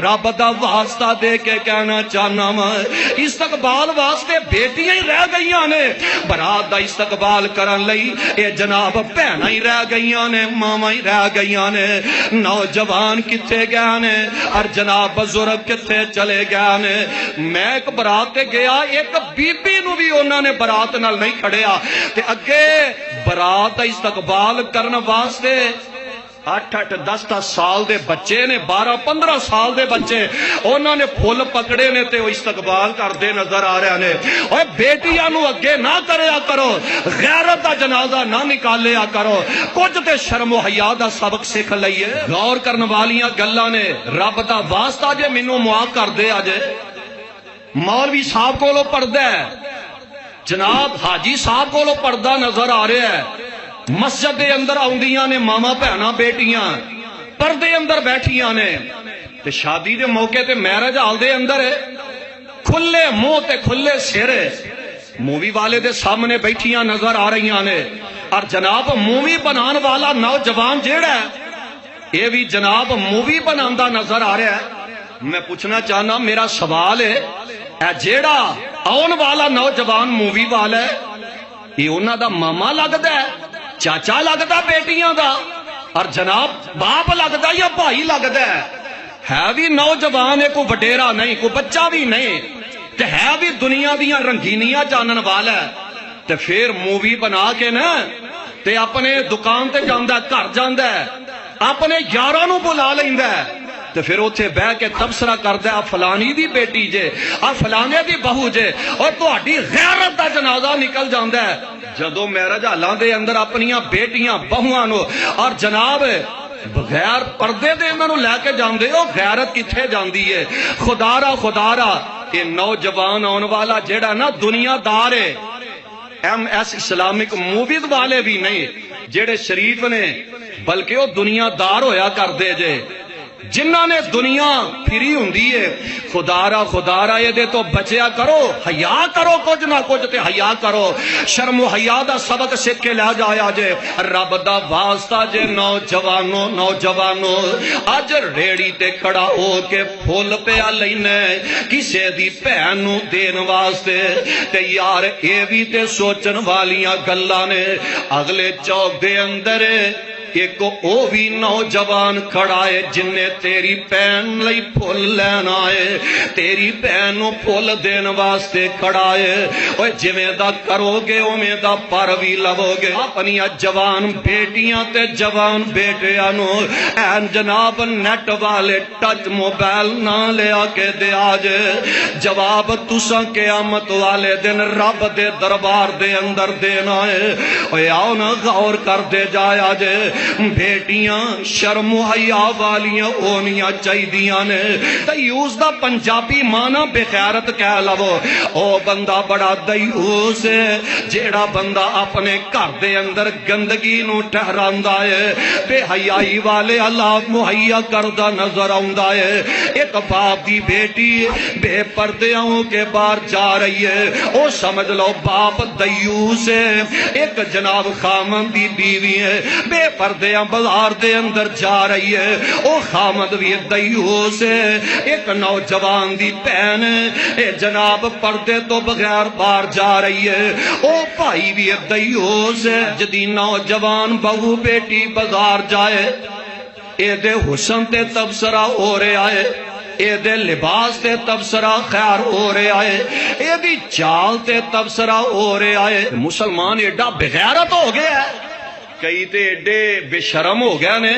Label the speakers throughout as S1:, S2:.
S1: رب دا واسطہ دے کے کہنا چاہنا میں استقبال واسطے بیٹیاں ہی رہ گئیاں نے، برات دا استقبال کرن لئی اے جناب بہناں ہی رہ گئیاں نے، ماما ہی رہ گئیاں نے، نوجوان کتے گئے نے اور جناب بزرگ کتے چلے گئے نے۔ میں ایک برات تے گیا، ایک بی بی نو بھی انہوں نے برات نال نہیں کھڑیا تے اگے برات دا استقبال کرن واسطے 8-10 سال دے بچے نے، 12-15 سال دے بچے انہوں نے پھول پکڑے نے تے وہ استقبال کردے نظر آ رہے نے۔ اوے بیٹیاں نو اگے نہ کریا کرو، غیرت دا جنازہ نہ نکالیا کرو، کچھ تے شرم و حیا دا سبق سکھ لئیے۔ غور کرن والیاں گلاں نے، رب دا واسطہ جے مینوں معاف کر دے اج مولوی صاحب کولوں پردہ ہے، جناب حاجی صاحب کولوں پردہ نظر آ رہا ہے، مسجد دے اندر آؤندیاں نے ماما بہنا بیٹیاں پردے اندر بیٹھیاں نے تے شادی دے موقع تے میرج ہال دے اندر کھلے منہ تے کھلے سر مووی والے دے سامنے بیٹھیاں نظر آ رہیاں نے، اور جناب مووی بنان والا نوجوان جیڑا ہے یہ بھی جناب مووی بناندا نظر آ رہا ہے۔ میں پوچھنا چاہنا، میرا سوال ہے اے جیڑا آن والا نوجوان مووی والا ہے یہ انہاں دا ماما لگدا ہے، چاچا لگدا بیٹیاں دا، اور جناب باپ لگدا یا بھائی لگدا ہے بھی نوجوان ہے، کوئی وڈیرا نہیں، کوئی بچہ بھی نہیں، تے ہے بھی دنیا دیاں رنگینیاں جانن والا ہے، تے پھر مووی بنا کے نا تے اپنے دکان تے جاندا ہے، گھر جاندا ہے، اپنے یاراں نو بلا لیندا ہے تے پھر اوتھے بیٹھ کے تبصرہ کردا ہے فلانی دی بیٹی جے، فلانے دی بہو جے، اور تہاڈی غیرت دا جنازہ نکل جاندا ہے۔ جدو میرج ہالاں دے اندر اپنیاں بیٹیاں بہواں نو اور جناب بغیر پردے دے انہاں نو لے کے جاندے ہو، غیرت کتھے جاندی ہے؟ خدا را یہ نوجوان آن والا جیڑا نا دنیا دار ہے، ایم ایس اسلامک موویز والے بھی نہیں جیڑے شریف نے، بلکہ وہ دنیا دار ہویا کر دے جے، جنہاں نے دنیا پھری ہوندی ہے۔ خدا را یہ دے تو بچیا کرو، حیا کرو، کچھ نہ کچھ تے حیا کرو، شرم و حیا دا سبق سکھ کے لے جایا جے۔ رب دا واسطہ جے نوجوانو اج ریڑی تے کھڑا ہو کے پھول پیا لینے کسے دی بہن نو دین واسطے، تے یار اے وی تے سوچن والیاں گلاں نے۔ اگلے چوک دے اندر ایک او بھی نوجوان کھڑا ہے جن نے تیری بہن لئی پھول لینا ہے، تیری بہن نو پھول دین واسطے کھڑا ہے۔ اوے جویں دا کرو گے اوویں دا پر وی لو گے۔ اپنی جوان بیٹیاں تے جوان بیٹیاں نو این جناب نیٹ والے ٹچ موبائل نہ لیا کے دیا جے، جواب تساں قیامت والے دن رب دے دربار دے اندر دینا ہے۔ اوے آؤ نا غور کر دے جایا جے، بیٹیاں شرم و حیا والیاں ہونیاں چاہیدیاں نے۔ دیوس دا پنجابی مانا بے غیرت کہہ لو، او بندہ بڑا دیوس ہے جیڑا بندہ اپنے گھر دے اندر گندگی نو ٹھہراندا ہے، بے حیائی والے حالات مہیا کردا نظر آوندا ہے۔ ایک باپ دی بیٹی بے پردیاں ہو کے باہر جا رہی ہے، او سمجھ لو باپ دیوس ہے۔ ایک جناب خامن دی بیوی ہے بے پردیاں بازار دے اندر جا رہی ہے، او خامد بھی دیوس ہے۔ ایک نوجوان دی بہن اے جناب پردے تو بغیر باہر جا رہی ہے، او بھائی بھی دیوس ہے۔ جدی نوجوان بہو بیٹی بازار جائے اے دے حسن تے تبصرہ ہو رہا ہے، اے دے لباس تے تبصرہ خیر ہو رہا ہے، اے دی چال تے تبصرہ ہو رہا ہے۔ مسلمان ایڈا بغیرت ہو گیا ہے، کئی تے ایڈے بے شرم ہو گیا نے،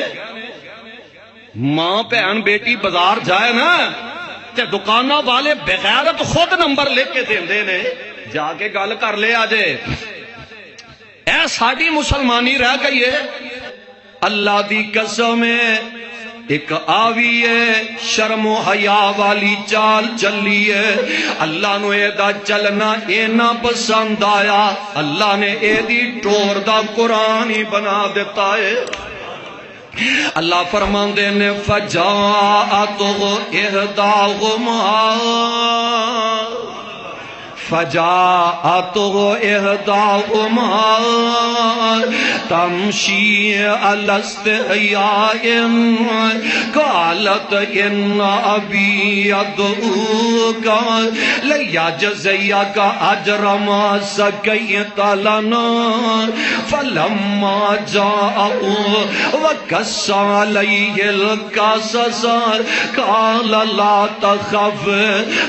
S1: ماں بہن بیٹی بازار جائے نا تے دکانہ والے بغیرت خود نمبر لے کے دیندے نے، جا کے گل کر لے آجے۔ اے ساڈی مسلمانی رہ گئی ہے۔ اللہ دی قسم ہے ایک آوی ہے شرم و حیا والی چال چلی ہے، اللہ نو اے دا چلنا اے نہ پسند آیا، اللہ نے اے دی ٹور دا قرآن ہی بنا دیتا ہے۔ اللہ فرماندے نے فجاءتہ احداہما فجاءته إحداهما تمشي على استحياء قالت إن أبي يدعوك ليجزيك أجر ما سقيت لنا فلما جاءه وقص عليه القصص قال لا تخف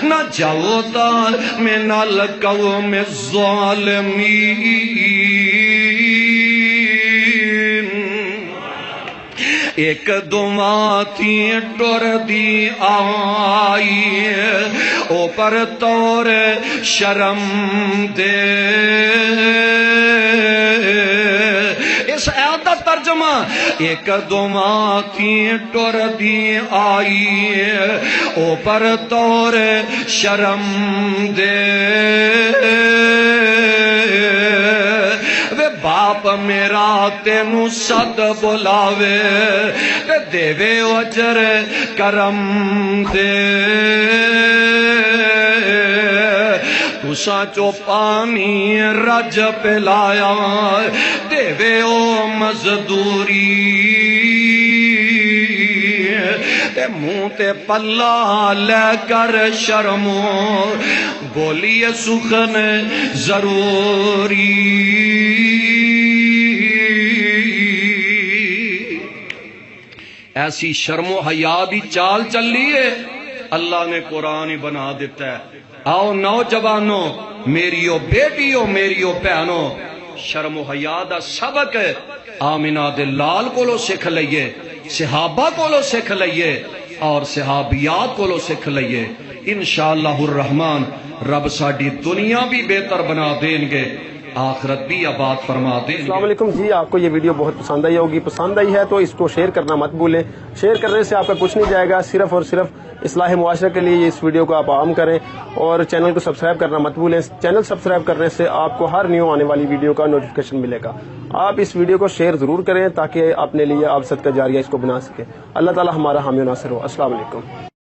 S1: نجوت من القوم الظالمين ایک دماتی ٹر دی آئی اوپر طور شرم دے اس آیت کا ترجمہ ایک دماتی ٹر دی آئی اوپر طور شرم دے باپ میرا تینو صد بلاوے دیوے اجر کرم دے تسا چو پانی رج پلایا دیوے او مزدوری تے منہ تے پلا لے کر شرمو بولی سخن ضروری ایسی شرم و حیا دی چال چلی ہے اللہ نے قرآن ہی بنا دیتا ہے آؤ نوجوانوں میریو بیٹیو میریو بہنوں شرم و حیا دا سبق آمنہ دے لال کولو سکھ لئیے صحابہ کولو سکھ لئیے اور صحابیات کولو سکھ لئیے انشاءاللہ الرحمن رب ساڈی دنیا بھی بہتر بنا دیں گے آخرت بھی آباد فرما دیں گے۔
S2: السلام علیکم جی، آپ کو یہ ویڈیو بہت پسند آئی ہوگی، پسند آئی ہے تو اس کو شیئر کرنا مت بھولیں۔ شیئر کرنے سے آپ کا کچھ نہیں جائے گا، صرف اور صرف اصلاح معاشرہ کے لیے اس ویڈیو کو آپ عام کریں اور چینل کو سبسکرائب کرنا مت بھولیں۔ چینل سبسکرائب کرنے سے آپ کو ہر نیو آنے والی ویڈیو کا نوٹیفیکیشن ملے گا۔ آپ اس ویڈیو کو شیئر ضرور کریں تاکہ اپنے لیے آپ صدقہ جاریہ اس کو بنا سکیں۔ اللہ تعالی ہمارا حامی و ناصر ہو۔ السلام علیکم۔